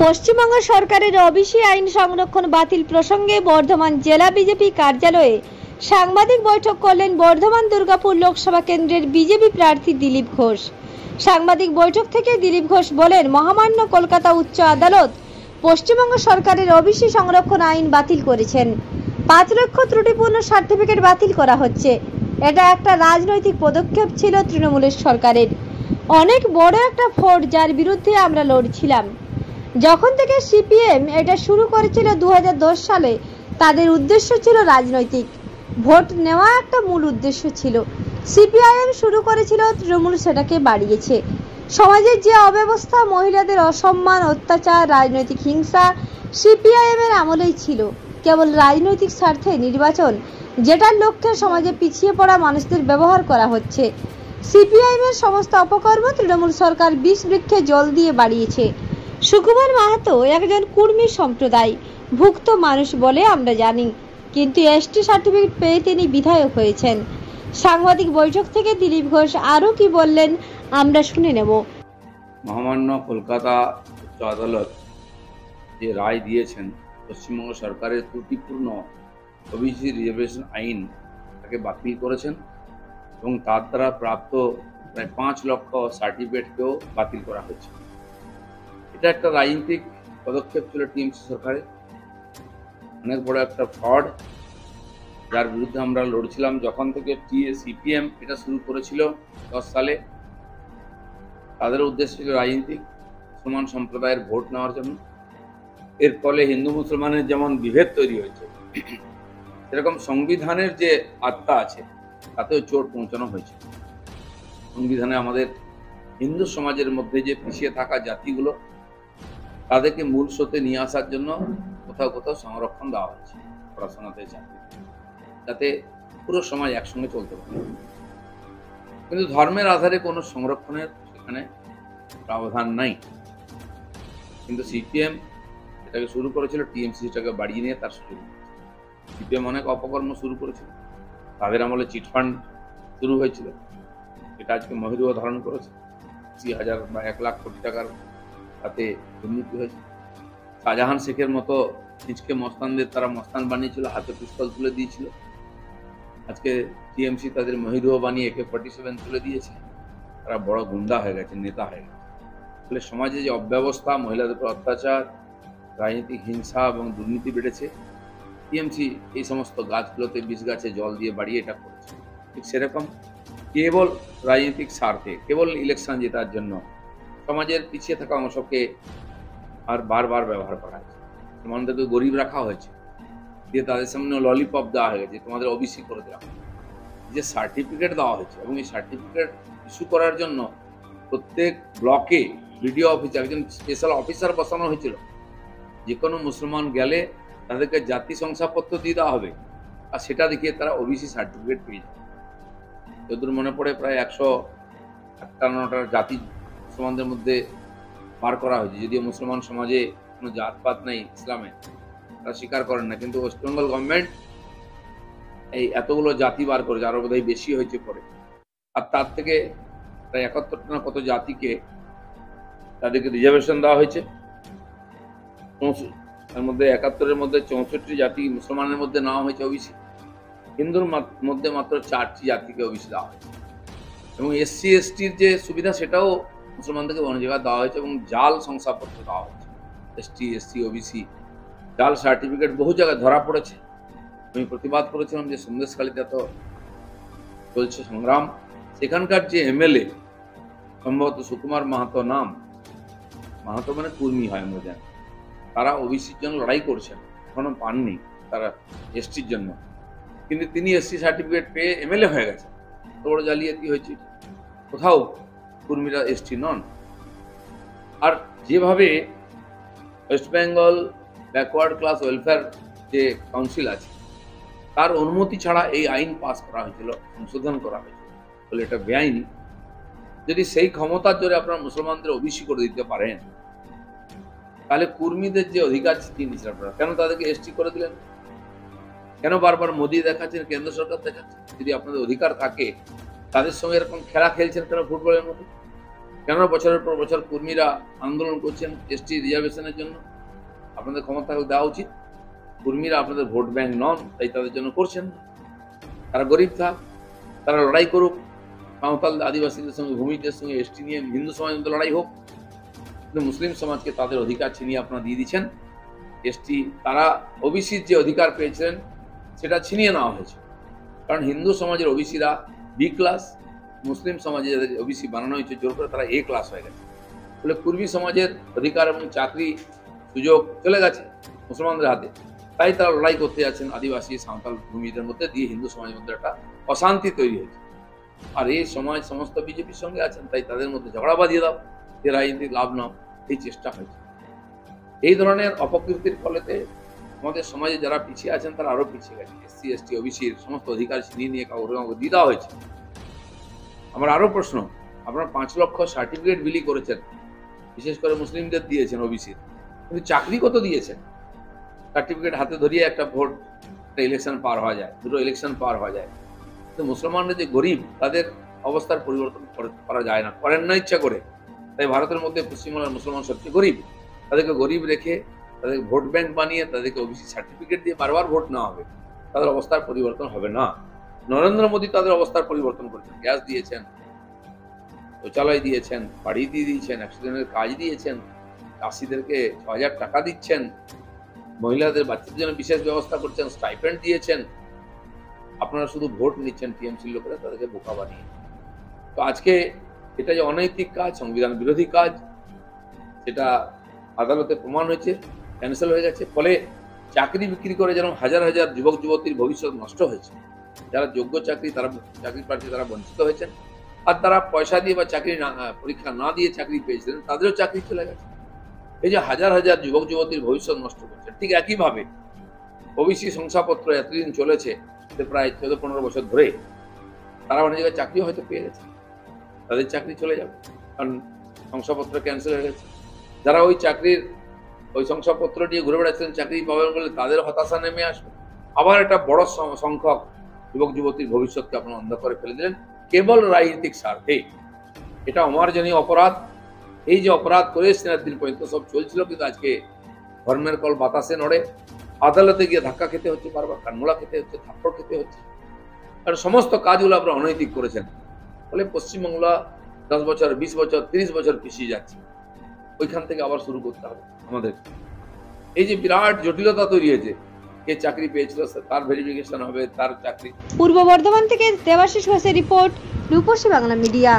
পশ্চিমবঙ্গ সরকারের ওবিসি আইন সংরক্ষণ বাতিল প্রসঙ্গে বর্ধমান জেলা বিজেপি কার্যালয়ে সাংবাদিক বৈঠক করলেন বর্ধমান দুর্গাপুর লোকসভা কেন্দ্রের বিজেপি প্রার্থী দিলীপ ঘোষ। সাংবাদিক বৈঠক থেকে দিলীপ ঘোষ বলেন, মহামান্য কলকাতা উচ্চ আদালত পশ্চিমবঙ্গ সরকারের ওবিসি সংরক্ষণ আইন বাতিল করেছেন। 5 লক্ষ ত্রুটিপূর্ণ সার্টিফিকেট বাতিল করা হচ্ছে। এটা একটা রাজনৈতিক পদক্ষেপ ছিল তৃণমূলের সরকারের। অনেক বড় একটা ফোর্ট, যার বিরুদ্ধে আমরা লড়ছিলাম। যখন থেকে সিপিএম এটা শুরু করেছিল 2010 সালে, তাদের উদ্দেশ্য ছিল রাজনৈতিক। ভোট নেওয়া একটা মূল উদ্দেশ্য ছিল। সিপিআইএম শুরু করেছিল, তৃণমূল সেটাকে বাড়িয়েছে। সমাজের যে অব্যবস্থা, মহিলাদের অসম্মান, অত্যাচার, রাজনৈতিক হিংসা সিপিআইএম এর আমলেই ছিল। কেবল রাজনৈতিক স্বার্থে নির্বাচন, যেটার লক্ষ্যে সমাজে পিছিয়ে পড়া মানুষদের ব্যবহার করা হচ্ছে। সিপিআইএম এর সমস্ত অপকর্ম তৃণমূল সরকার বিষ বৃক্ষে জল দিয়ে বাড়িয়েছে। সুকুমার মাহাতো একজন কুর্মী সম্প্রদায় ভুক্ত মানুষ বলে আমরা জানি, কিন্তু এসটি সার্টিফিকেট পেয়ে তিনি বিধায়ক হয়েছেন। সাংবাদিক বৈঠক থেকে দিলীপ ঘোষ আরও কি বললেন আমরা শুনে নেব। মহামান্য কলকাতা উচ্চ আদালত যে রায় দিয়েছেন, পশ্চিমবঙ্গ সরকারের ত্রুটিপূর্ণ ওবিসি রিজার্ভেশন আইন তাকে বাতিল করেছেন এবং তার দ্বারা প্রাপ্ত প্রায় 5 লক্ষ সার্টিফিকেটকেও বাতিল করা হয়েছে। এটা একটা রাজনৈতিক পদক্ষেপ ছিল টিএমসি সরকারের। অনেক বড় একটা ফ্রড, যার বিরুদ্ধে আমরা লড়ছিলাম। যখন থেকে সিপিএম এটা শুরু করেছিল 10 সালে, তাদের উদ্দেশ্য ছিল রাজনীতিক, মুসলমান সম্প্রদায়ের ভোট নেওয়ার জন্য। এর ফলে হিন্দু মুসলমানের যেমন বিভেদ তৈরি হয়েছে, সেরকম সংবিধানের যে আত্মা আছে তাতেও চোট পৌঁছানো হয়েছে। সংবিধানে আমাদের হিন্দু সমাজের মধ্যে যে পিছিয়ে থাকা জাতিগুলো, তাদেরকে মূল স্রোতে নিয়ে আসার জন্য কোথাও কোথাও সংরক্ষণ দেওয়া হয়েছে পড়াশোনাতে, চাকরি, যাতে পুরো সমাজ একসঙ্গে চলতে পারে। কিন্তু ধর্মের আধারে কোনো সংরক্ষণের সেখানে প্রাবধান নাই। কিন্তু সিপিএম এটাকে শুরু করেছিল, টিএমসি সেটাকে বাড়িয়ে নিয়ে তার সুযোগ। সিপিএম অনেক অপকর্ম শুরু করেছিল, তাদের আমলে চিটফান্ড শুরু হয়েছিল, এটা আজকে মহিরুহ ধারণ করেছে। 80,000 বা 1 লাখ কোটি টাকার তাতে দুর্নীতি হয়েছে। শাহজাহান শেখের মতো নিজকে মস্তানদের তারা মস্তান বানিয়েছিল, হাতে পিস্তল তুলে দিয়েছিল। আজকে টিএমসি তাদের মহিরুহ বানিয়ে AK-47 তুলে দিয়েছে। তারা বড় গুন্ডা হয়ে গেছে, নেতা হয়ে গেছে। ফলে সমাজে যে অব্যবস্থা, মহিলাদের উপর অত্যাচার, রাজনৈতিক হিংসা এবং দুর্নীতি বেড়েছে, টিএমসি এই সমস্ত গাছগুলোতে বিষ গাছে জল দিয়ে বাড়িয়ে এটা করেছে। ঠিক সেরকম কেবল রাজনৈতিক স্বার্থে, কেবল ইলেকশন জেতার জন্য সমাজের পিছিয়ে থাকা অংশকে আর বারবার ব্যবহার করা হয়েছে। তোমাদেরকে গরিব রাখা হয়েছে, দিয়ে তাদের সামনে ললিপপ দেওয়া হয়ে গেছে, তোমাদের ওবিসি করে দেওয়া হয়েছে। যে সার্টিফিকেট দেওয়া হয়েছে এবং এই সার্টিফিকেট ইস্যু করার জন্য প্রত্যেক ব্লকে বিডিও অফিসে একজন স্পেশাল অফিসার বসানো হয়েছিল। যে কোনো মুসলমান গেলে তাদেরকে জাতি শংসাপত্র দিয়ে দেওয়া হবে, আর সেটা দেখিয়ে তারা ওবিসি সার্টিফিকেট পেয়ে যাবে। যতদূর মনে পড়ে প্রায় 151টা জাতি মুসলমানদের মধ্যে বার করা হয়েছে। যদিও মুসলমান সমাজে কোনো জাতপাত নেই ইসলামে, তারা স্বীকার করেন না, কিন্তু ওয়েস্ট বেঙ্গল গভর্নমেন্ট এই এতগুলো জাতি বার করেছে, আরো বোধহয় বেশি হয়েছে পরে। আর তার থেকে প্রায় 71টা না কত জাতিকে তাদেরকে রিজার্ভেশন দেওয়া হয়েছে। তার মধ্যে 71-এর মধ্যে 64টি জাতি মুসলমানের মধ্যে নেওয়া হয়েছে ওবিসি। হিন্দুর মধ্যে মাত্র 4টি জাতিকে ওবিসি দেওয়া হয়েছে। এবং SC/STর যে সুবিধা, সেটাও মুসলমানদেরকে অনেক জায়গায় দেওয়া হয়েছে এবং জাল শংসাপত্র দেওয়া হয়েছে। ST/SC ওবিসি জাল সার্টিফিকেট বহু জায়গায় ধরা পড়েছে। আমি প্রতিবাদ করেছিলাম যে সন্দেশখালীতে এত চলছে সংগ্রাম। সেখানকার যে MLA, সম্ভবত সুকুমার মাহাতো নাম, মাহাতো মানে কুর্মী হয় আমরা জানি, তারা ওবিসির জন্য লড়াই করছেন, এখনো পাননি তারা STর জন্য, কিন্তু তিনি SC সার্টিফিকেট পেয়ে MLA হয়ে গেছেন। তো বড় জালিয়াতি হয়েছে। কোথাও কুর্মীরা ST নন। আর যেভাবে West Bengal backward class welfare যে কাউন্সিল আছে, তার অনুমতি ছাড়া এই আইন পাস করা হয়েছিল, সংশোধন করা হয়েছিল, বলে এটা বেআইনি। যদি সেই ক্ষমতার জোরে আপনারা মুসলমানদের ওবিসি করে দিতে পারেন, তাহলে কুর্মীদের যে অধিকার নিয়েছিলেন আপনারা, কেন তাদেরকে ST করে দিলেন? কেন বারবার মোদী দেখাচ্ছেন, কেন্দ্র সরকার দেখাচ্ছে? যদি আপনাদের অধিকার থাকে, তাদের সঙ্গে এরকম খেলা খেলছেন কেন ফুটবলের মতো? কেন বছরের পর বছর কর্মীরা আন্দোলন করছেন এসটি রিজার্ভেশনের জন্য? আপনাদের ক্ষমতা থাকলে দেওয়া উচিত। কর্মীরা আপনাদের ভোট ব্যাংক নন, তাই তাদের জন্য করছেন। তারা গরিব থাক, তারা লড়াই করুক, সাঁওতাল আদিবাসীদের সঙ্গে, ভূমিদের সঙ্গে, এসটি নিয়ে হিন্দু সমাজের মধ্যে লড়াই হোক। কিন্তু মুসলিম সমাজকে তাদের অধিকার ছিনিয়ে আপনারা দিয়ে দিচ্ছেন। এসটি তারা ওবিসির যে অধিকার পেয়েছিলেন সেটা ছিনিয়ে নেওয়া হয়েছে। কারণ হিন্দু সমাজের ওবিসিরা বি ক্লাস, মুসলিম সমাজে যাদের ওবিসি বানানো হয়েছে জোর করে তারা এ ক্লাস হয়ে গেছে। ফলে কুর্মী সমাজের অধিকার এবং চাকরি সুযোগ চলে গেছে মুসলমানদের হাতে। তাই তারা লড়াই করতে যাচ্ছেন আদিবাসী সাঁওতাল ভূমিদের মধ্যে দিয়ে হিন্দু সমাজের মধ্যে একটা অশান্তি তৈরি হয়েছে। আর এই সমাজ সমস্ত বিজেপির সঙ্গে আছেন, তাই তাদের মধ্যে ঝগড়া বাঁধিয়ে দাও, যে রাজনীতি লাভ নাও, এই চেষ্টা হয়েছে। এই ধরনের অপকীর্তির ফলেতে আমাদের সমাজে যারা পিছিয়ে আছেন তারা আরো পিছিয়ে গেছে। এসসি এসটি ওবিসির সমস্ত অধিকার ছিনিয়ে নিয়ে কাউকে দিয়ে দেওয়া হয়েছে। আমার আরো প্রশ্ন, আপনারা 5 লক্ষ সার্টিফিকেট বিলি করেছেন, বিশেষ করে মুসলিমদের দিয়েছেন ওবিসির, কিন্তু চাকরি কত দিয়েছেন? সার্টিফিকেট হাতে ধরিয়ে একটা ভোট, একটা ইলেকশন পার হওয়া যায়, দুটো ইলেকশন পার হওয়া যায়। কিন্তু মুসলমানরা যে গরিব, তাদের অবস্থার পরিবর্তন করা যায় না, করেন না ইচ্ছা করে। তাই ভারতের মধ্যে পশ্চিমবাংলার মুসলমান সবচেয়ে গরিব। তাদেরকে গরিব রেখে, তাদেরকে ভোট ব্যাংক বানিয়ে, তাদেরকে ওবিসি সার্টিফিকেট দিয়ে বারবার ভোট নেওয়া হবে, তাদের অবস্থার পরিবর্তন হবে না। নরেন্দ্র মোদী তাদের অবস্থার পরিবর্তন করেছেন। গ্যাস দিয়েছেন, শৌচালয় দিয়েছেন, বাড়ি দিয়ে দিয়েছেন, 100 দিনের কাজ দিয়েছেন, চাষিদেরকে 6,000 টাকা দিচ্ছেন, মহিলাদের বাচ্চাদের জন্য বিশেষ ব্যবস্থা করছেন, স্টাইপেন্ড দিয়েছেন। আপনারা শুধু ভোট নিচ্ছেন টিএমসির লোকেরা, তাদেরকে বোকা বানিয়ে। তো আজকে এটা যে অনৈতিক কাজ, সংবিধান বিরোধী কাজ, সেটা আদালতে প্রমাণ হয়েছে, ক্যান্সেল হয়ে গেছে। ফলে চাকরি বিক্রি করে যেন হাজার হাজার যুবক যুবতীর ভবিষ্যৎ নষ্ট হয়েছে। যারা যোগ্য চাকরি প্রার্থী তারা বঞ্চিত হয়েছেন, আর তারা পয়সা দিয়ে বা চাকরি পরীক্ষা না দিয়ে চাকরি পেয়েছিলেন, তাদেরও চাকরি চলে গেছে। এই যে হাজার হাজার যুবক যুবতীর ভবিষ্যৎ নষ্ট করছে। ঠিক একইভাবে ওবিসি শংসাপত্র এতদিন চলেছে, প্রায় 14-15 বছর ধরে, তারা অনেক জায়গায় চাকরিও হয়তো পেয়ে গেছে, তাদের চাকরি চলে যাবে, কারণ শংসাপত্র ক্যান্সেল হয়ে গেছে। যারা ওই চাকরির ওই শংসাপত্র নিয়ে ঘুরে বেড়াচ্ছেন চাকরি পাবেন বলে, তাদের হতাশা নেমে আসবে। আবার একটা বড় সংখ্যক যুবক যুবতীর ভবিষ্যৎকে আপনারা অন্ধকারে ফেলে দিলেন কেবল রাজনৈতিক স্বার্থে। এটা অমার্জনীয় অপরাধ। এই যে অপরাধ করে এসছেন দিন পর্যন্ত সব চলছিল, কিন্তু আজকে ধর্মের কল বাতাসে নড়ে, আদালতে গিয়ে ধাক্কা খেতে হচ্ছে, বারবার কানমোলা খেতে হচ্ছে, থাপ্পড় খেতে হচ্ছে, কারণ সমস্ত কাজগুলো আপনারা অনৈতিক করেছেন। ফলে পশ্চিমবাংলা 10 বছর, 20 বছর, 30 বছর পিছিয়ে যাচ্ছে। ওইখান থেকে আবার শুরু করতে হবে আমাদের। এই যে বিরাট জটিলতা তৈরি হয়েছে, কে চাকরি পেয়েছিল তার ভেরিফিকেশন হবে, তার চাকরি। পূর্ব বর্ধমান থেকে দেবাশিস ঘোষের রিপোর্ট, রূপসী বাংলা মিডিয়া।